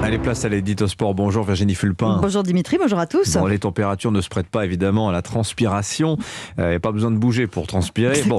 Allez, place à l'édito sport. Bonjour Virginie Fulpin. Bonjour Dimitri, bonjour à tous. Bon, les températures ne se prêtent pas évidemment à la transpiration. Il n'y a pas besoin de bouger pour transpirer. Bon,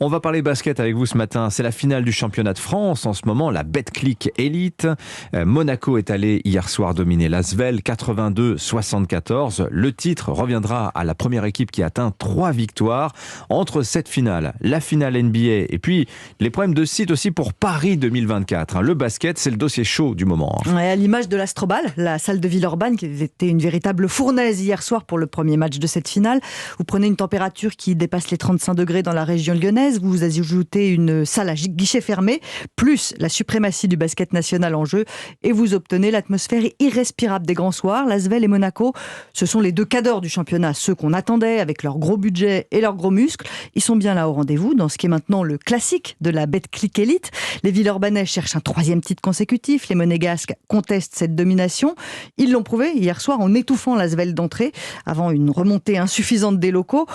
on va parler basket avec vous ce matin. C'est la finale du championnat de France. En ce moment, la Betclic Elite. Monaco est allé hier soir dominer l'Asvel 82-74. Le titre reviendra à la première équipe qui atteint 3 victoires. Entre cette finale, la finale NBA et puis les problèmes de site aussi pour Paris 2024. Le basket, c'est le dossier chaud du moment. Ouais, à l'image de l'Astrobal, la salle de Villeurbanne qui était une véritable fournaise hier soir pour le premier match de cette finale. Vous prenez une température qui dépasse les 35 degrés dans la région lyonnaise, vous ajoutez une salle à guichet fermé, plus la suprématie du basket national en jeu, et vous obtenez l'atmosphère irrespirable des grands soirs. L'Asvel et Monaco, ce sont les deux cadors du championnat, ceux qu'on attendait avec leur gros budget et leurs gros muscles. Ils sont bien là au rendez-vous dans ce qui est maintenant le classique de la Betclic Elite. Les Villeurbanais cherchent un 3e titre consécutif, les Monégasques contestent cette domination. Ils l'ont prouvé hier soir en étouffant l'Asvel d'entrée avant une remontée insuffisante des locaux.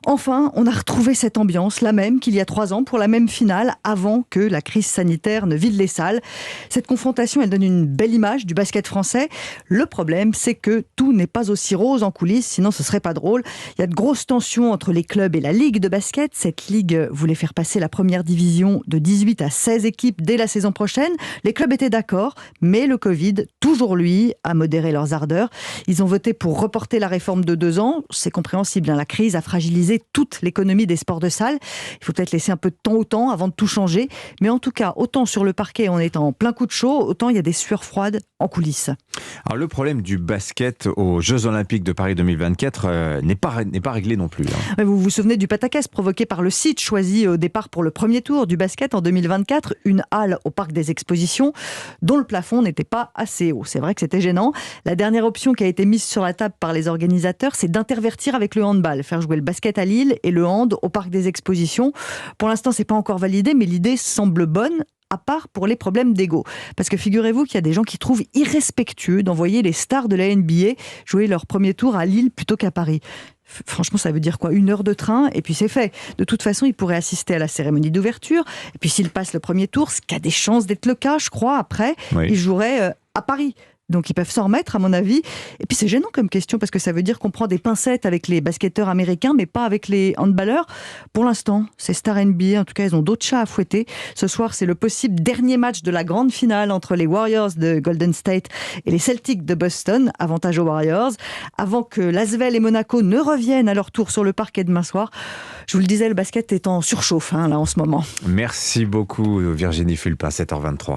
Enfin, on a retrouvé cette ambiance, la même qu'il y a 3 ans pour la même finale, avant que la crise sanitaire ne vide les salles. Cette confrontation, elle donne une belle image du basket français. Le problème, c'est que tout n'est pas aussi rose en coulisses, sinon ce serait pas drôle. Il y a de grosses tensions entre les clubs et la Ligue de basket. Cette Ligue voulait faire passer la première division de 18 à 16 équipes dès la saison prochaine. Les clubs étaient d'accord, mais le Covid, toujours lui, a modéré leurs ardeurs. Ils ont voté pour reporter la réforme de 2 ans. C'est compréhensible, la crise a fragilisé toute l'économie des sports de salle. Il faut peut-être laisser un peu de temps au temps avant de tout changer. Mais en tout cas, autant sur le parquet on est en plein coup de chaud, autant il y a des sueurs froides en coulisses. Alors le problème du basket aux Jeux Olympiques de Paris 2024 n'est pas réglé non plus. Vous vous souvenez du pataquès provoqué par le site choisi au départ pour le premier tour du basket en 2024, une halle au Parc des Expositions dont le plafond n'était pas assez haut. C'est vrai que c'était gênant. La dernière option qui a été mise sur la table par les organisateurs, c'est d'intervertir avec le handball, faire jouer le basket à Lille et le hand au Parc des Expositions. Pour l'instant, c'est pas encore validé, mais l'idée semble bonne, à part pour les problèmes d'ego. Parce que figurez-vous qu'il y a des gens qui trouvent irrespectueux d'envoyer les stars de la NBA jouer leur premier tour à Lille plutôt qu'à Paris. Franchement, ça veut dire quoi ? 1 heure de train et puis c'est fait. De toute façon, ils pourraient assister à la cérémonie d'ouverture. Et puis s'ils passent le premier tour, ce qui a des chances d'être le cas, je crois, après, ils joueraient à Paris. Donc ils peuvent s'en remettre, à mon avis. Et puis c'est gênant comme question, parce que ça veut dire qu'on prend des pincettes avec les basketteurs américains, mais pas avec les handballeurs. Pour l'instant, ces stars NBA, en tout cas, elles ont d'autres chats à fouetter. Ce soir, c'est le possible dernier match de la grande finale entre les Warriors de Golden State et les Celtics de Boston, avantage aux Warriors, avant que l'Asvel et Monaco ne reviennent à leur tour sur le parquet demain soir. Je vous le disais, le basket est en surchauffe là en ce moment. Merci beaucoup Virginie Fulpin, 7h23.